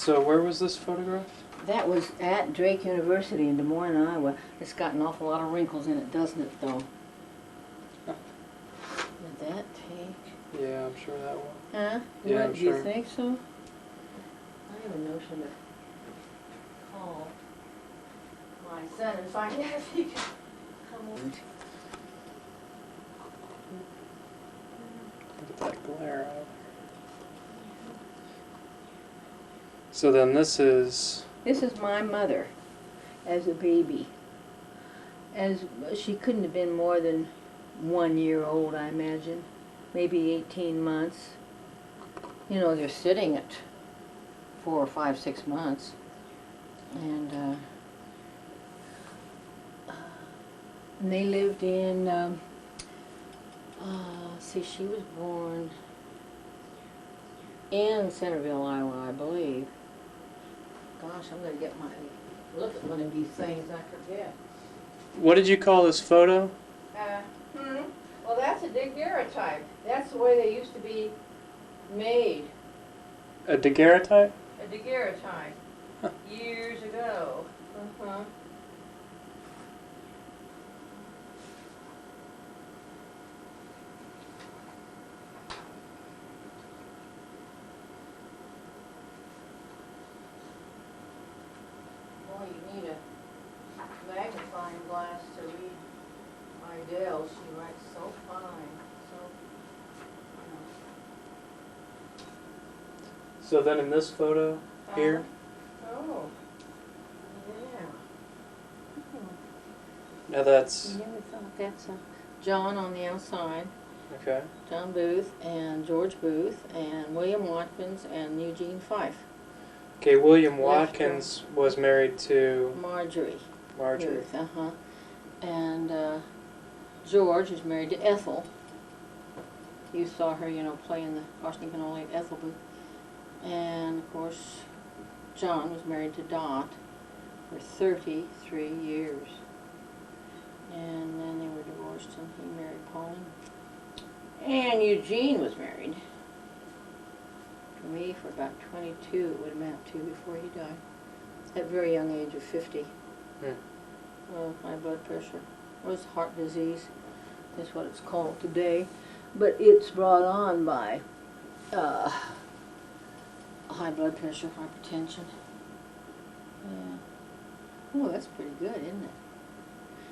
So where was this photograph? That was at Drake University in Des Moines, Iowa. It's got an awful lot of wrinkles in it, doesn't it, though? Huh. Did that take? Yeah, I'm sure that will. Huh? Yeah, I'm Do sure. you think so? I have a notion to call my son and find out if he can come over. Get that glare out. So then this is... This is my mother as a baby. As she couldn't have been more than 1 year old, I imagine. Maybe 18 months. You know, they're sitting at 4 or 5, 6 months. And they lived in, see, she was born in Centerville, Iowa, I believe. Gosh, I'm going to get my, look at one of these things, I forget. What did you call this photo? Well, that's a daguerreotype. That's the way they used to be made. A daguerreotype? A daguerreotype. Huh. Years ago. Uh-huh. Boy, you need a magnifying glass to read Idell. She writes so fine. So, So then in this photo here? Oh. Yeah. Now that's... You never thought that's John on the outside. Okay. John Booth and George Booth and William Watkins and Eugene Fife. Okay, William Left her. Watkins was married to Marjorie Marjorie. Booth, and George is married to Ethel. You saw her, you know, playing the Washington Only Ethel Booth. And of course, John was married to Dot for 33 years. And then they were divorced and he married Pauline. And Eugene was married to me for about 22, it would amount to, before he died. At a very young age of 50. High blood pressure. It was heart disease, is what it's called today. But it's brought on by high blood pressure, hypertension. Yeah. Oh, that's pretty good, isn't it?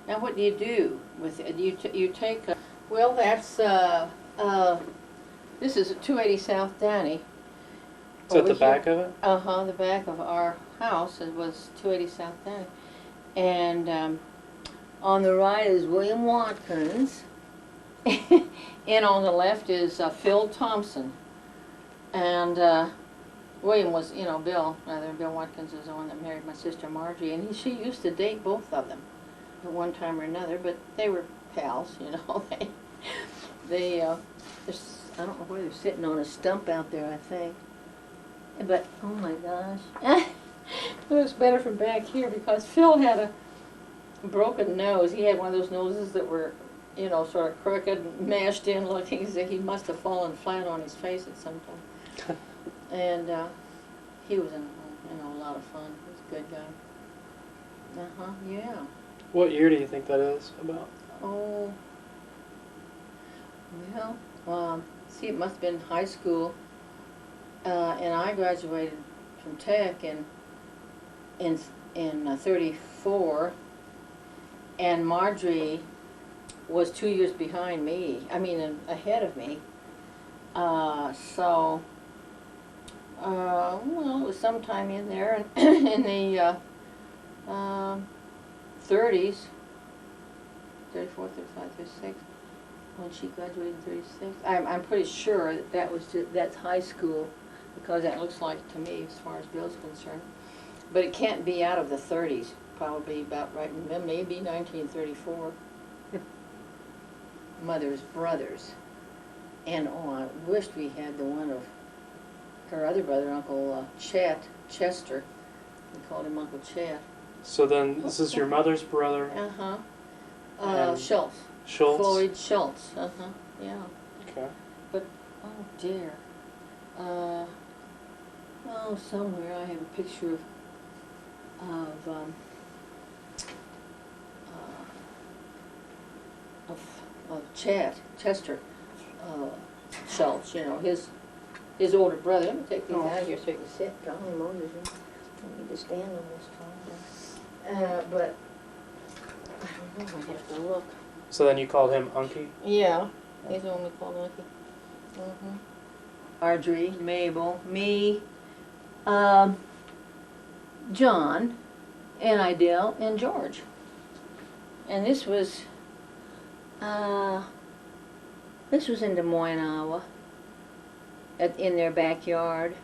Now, what do you do with it? You take a, well, that's, this is at 280 South Downey. Is that the back of it? Uh-huh, the back of our house. It was 280 South Downey. And on the right is William Watkins. And on the left is Phil Thompson. And William was, you know, Bill Watkins is the one that married my sister Margie. And she used to date both of them at one time or another, but they were pals, you know. they I don't know where they're sitting on a stump out there, I think. But, oh my gosh. It was better from back here because Phil had a broken nose. He had one of those noses that were, you know, sort of crooked and mashed in, looking as if he must have fallen flat on his face at some time. And he was, you know, a lot of fun. He was a good guy. Uh-huh, yeah. What year do you think that is about? Oh, well, see, it must have been high school, and I graduated from Tech in 34, and Marjorie was 2 years behind me. I mean, ahead of me. So, well, it was sometime in there, in the 30s, 34, 35, 36, when she graduated in 36. I'm pretty sure that's high school, because that looks like to me, as far as Bill's concerned. But it can't be out of the 30s, probably about right, maybe 1934. Mother's brothers. And oh, I wished we had the one of her other brother, Uncle Chester. We called him Uncle Chet. So then, this is your mother's brother? Uh-huh. Schultz. Shultz? Floyd Shultz. Uh-huh, yeah. Okay. But, oh dear. Oh, somewhere I have a picture of Chester Shultz, you know, his older brother. Let me take these out of here so you can sit. Golly Moses, you don't need to stand on this tall. But I don't know, I have to look. So then you called him Unky? Yeah, he's the one we called Unky. Mm-hmm. Marjorie, Mabel, me, John, and Idell, and George. And this was in Des Moines, Iowa, in their backyard.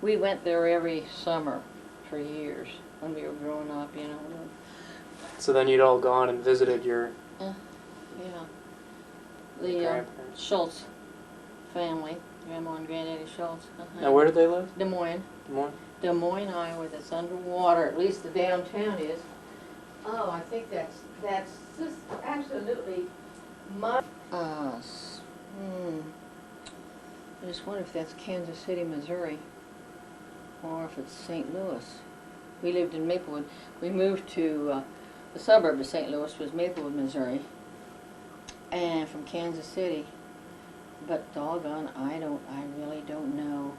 We went there every summer for years when we were growing up, you know. So then you'd all gone and visited your Yeah. The grandparents. Shultz family, Grandma and Granddaddy Shultz. Now where did they live? Des Moines. Des Moines? Des Moines, Iowa, that's underwater, at least the downtown is. Oh, I think that's just absolutely mud. I just wonder if that's Kansas City, Missouri, or if it's St. Louis. We lived in Maplewood. We moved to the suburb of St. Louis, was Maplewood, Missouri, and from Kansas City. But doggone, I really don't know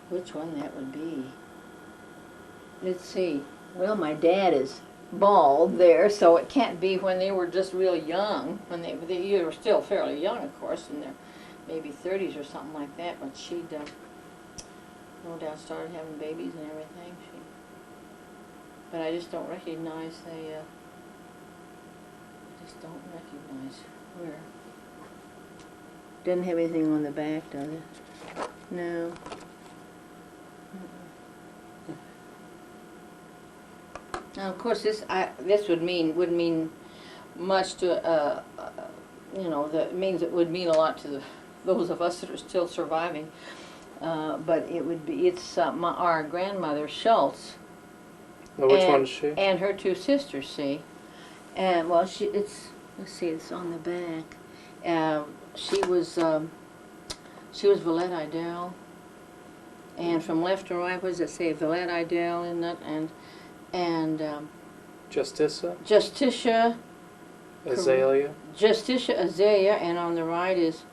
which one that would be. Let's see. Well, my dad is bald there, so it can't be when they were just real young. When they were still fairly young, of course, in their maybe 30s or something like that. But she'd no doubt started having babies and everything. But I just don't recognize I just don't recognize where. Doesn't have anything on the back, does it? No. Now, of course, this would mean much to you know, that means it would mean a lot to those of us that are still surviving. But it's our grandmother Shultz. Well, which one is she? And her two sisters, see, and well, let's see, it's on the back. She was Villette Idell, and from left to right, what does it say? Villette Idell, isn't it? And Justicia? Justicia Azalea? Justicia Azalea, and on the right is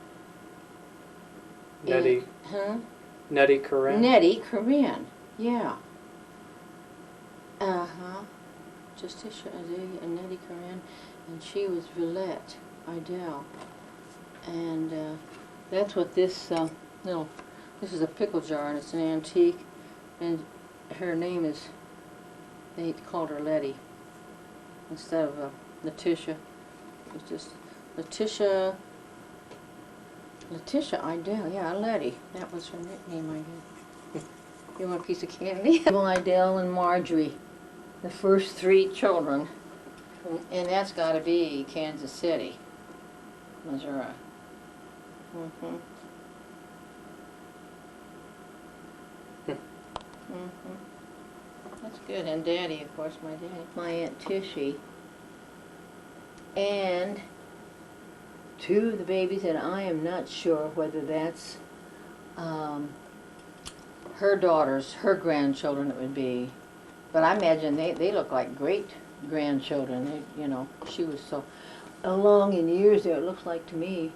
Nettie. Nettie Corinne? Nettie Corinne, yeah. Uh-huh. Justicia Azalea and Nettie Corinne, and she was Villette Idell. And that's what this, this is a pickle jar, and it's an antique, and her name is, they called her Letty instead of Letitia. It was just Letitia Idell, yeah, Letty. That was her nickname, I guess. You want a piece of candy? Idell and Marjorie, the first three children, and that's got to be Kansas City, Missouri. Mm-hmm. Mm-hmm. That's good. And Daddy, of course, my daddy. My Aunt Tishy. And two of the babies, and I am not sure whether that's her daughters, her grandchildren it would be. But I imagine they look like great-grandchildren. You know, she was so along in years there, it looks like to me.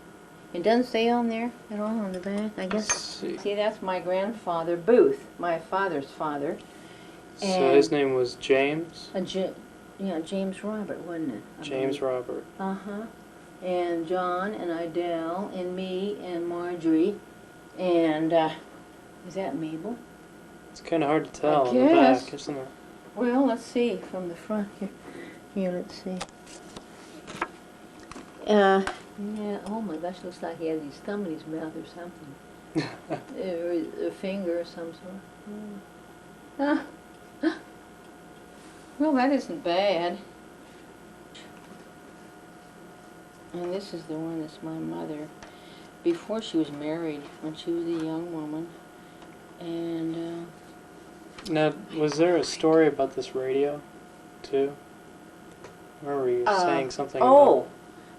It doesn't say on there at all on the back, I guess. See, that's my grandfather, Booth, my father's father. So his name was James? Yeah, James Robert, wasn't it? James Robert. Uh-huh. And John and Idell and me and Marjorie and, is that Mabel? It's kind of hard to tell on the back, isn't it? Well, let's see from the front here. Here, let's see. Yeah, oh my gosh, looks like he has his thumb in his mouth or something. Or a finger or some sort. Well, that isn't bad. And this is the one that's my mother. Before she was married, when she was a young woman. And, Now, was there a story about this radio, too? I remember you saying something about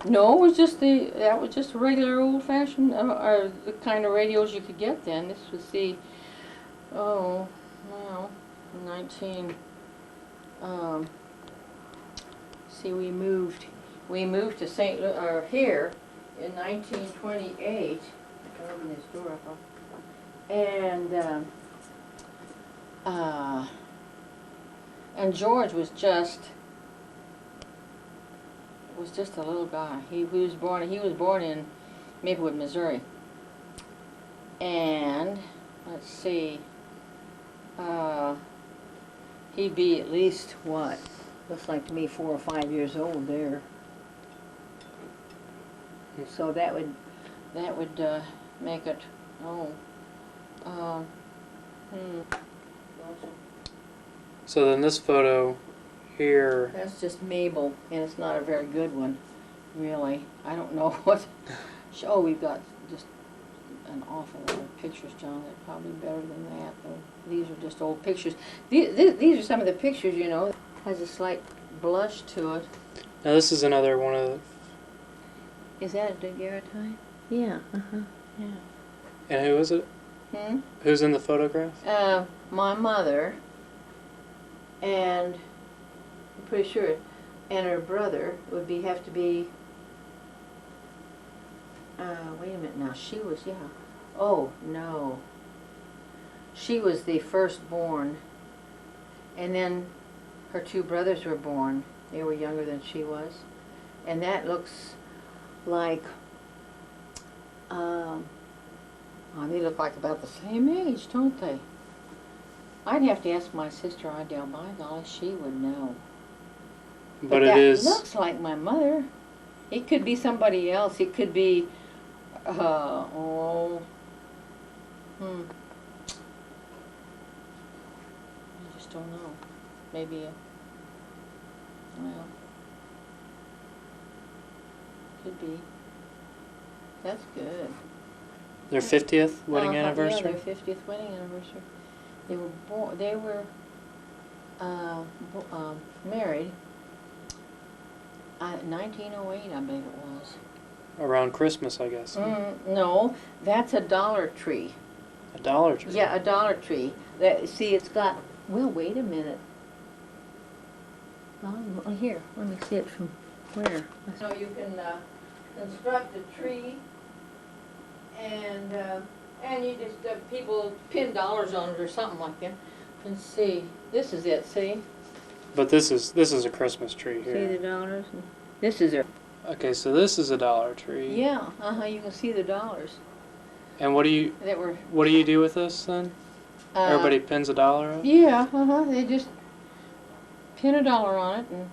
No, it was just that was just a regular old-fashioned, or the kind of radios you could get then. This was oh, well, 19, we moved to St. Louis, or here, in 1928. I'll open this door up. And George was just a little guy. He was born in Maplewood, Missouri. And let's see, he'd be at least what? Looks like to me 4 or 5 years old there. So that would make it So then this photo here. That's just Mabel, and it's not a very good one, really. I don't know what. Oh, we've got just an awful lot of pictures, John. They're probably better than that, though. These are just old pictures. These are some of the pictures, you know. Has a slight blush to it. Now this is another one of the... Is that a daguerreotype? Yeah, yeah. And who is it? Who's in the photograph? My mother, and I'm pretty sure, and her brother would have to be, wait a minute now, she was, yeah. Oh, no. She was the firstborn, and then her 2 brothers were born. They were younger than she was. And that looks like, they look like about the same age, don't they? I'd have to ask my sister Idell, by golly, she would know. But it is... That looks like my mother. It could be somebody else. It could be, I just don't know. Maybe, well, could be. That's good. Their 50th wedding anniversary? Yeah, their 50th wedding anniversary. They were married 1908, I believe it was. Around Christmas, I guess. No, that's a Dollar Tree. A Dollar Tree? Yeah, a Dollar Tree. See, it's got, well, wait a minute. Here, let me see it from where. So you can construct a tree, and you just, people pin dollars on it or something like that. And see, this is it, see? But this is a Christmas tree here. See the dollars? This is it. Okay, so this is a Dollar Tree. Yeah, you can see the dollars. And what do you do with this then? Everybody pins $1 on it? Yeah, they just pin $1 on it, and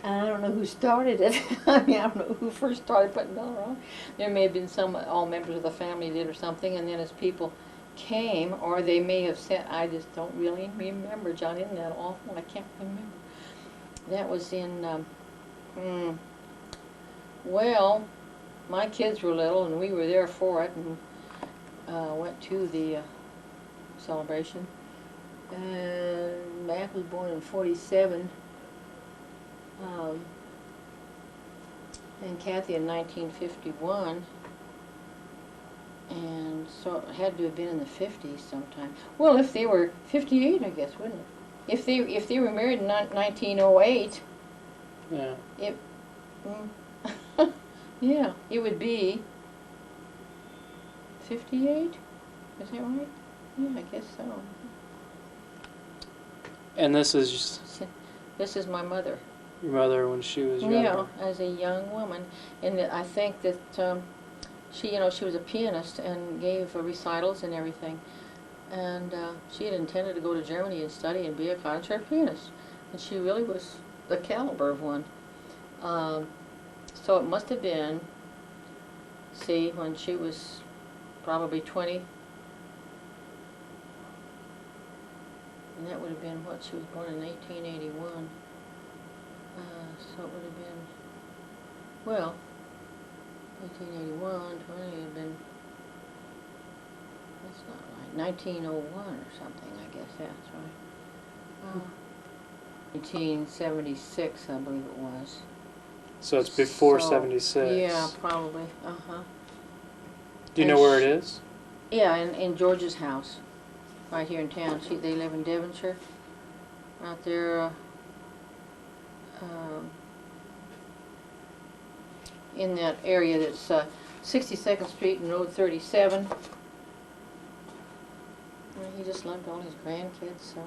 I don't know who started it. I mean, I don't know who first started putting $1 on it. There may have been all members of the family did or something, and then as people came, or they may have said, I just don't really remember, John, isn't that awful? I can't remember. That was in, well, my kids were little, and we were there for it, and went to the celebration. Mac was born in 47, and Kathy in 1951, and so it had to have been in the 50s sometime. Well, if they were 58, I guess, wouldn't it? If they were married in 1908, yeah. Yeah, it would be 58. Is that right? Yeah, I guess so. And this is just my mother. your mother when she was younger. Yeah, as a young woman, and I think that she was a pianist and gave recitals and everything, and she had intended to go to Germany and study and be a concert pianist, and she really was the caliber of one. So it must have been, see, when she was probably 20, and that would have been what, she was born in 1881. So it would have been, well, 1881, 20 would have been, that's not right, 1901 or something, I guess that's right. 1976, I believe it was. So it's before So, 76. Yeah, probably. Do you know where it is? Yeah, in George's house, right here in town. They live in Devonshire, out there. In that area that's 62nd Street and Road 37. He just loved all his grandkids, so.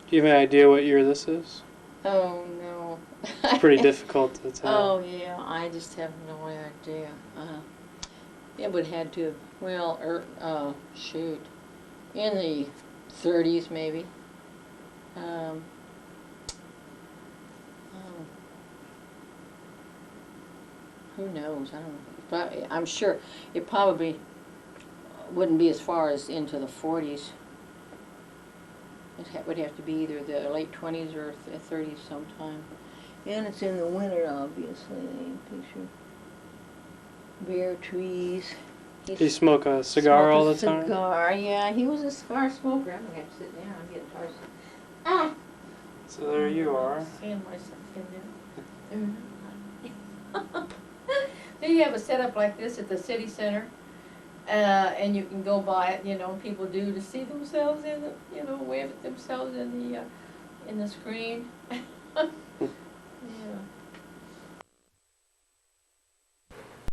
Do you have any idea what year this is? Oh, no. It's pretty difficult to tell. Oh, yeah, I just have no idea. It would have had to, well, shoot, in the 30s maybe. Who knows? I don't know. But I'm sure it probably wouldn't be as far as into the 40s. It would have to be either the late 20s or 30s sometime. And it's in the winter, obviously. Picture bare trees. Did he smoke a cigar all the time? Cigar, yeah. He was a cigar smoker. I'm gonna have to sit down. I'm getting tired. Ah. So there you are. Seeing myself in there. Do you have a setup like this at the city center? And you can go by it, you know, people do to see themselves in the, you know, wave at themselves in the screen. Yeah.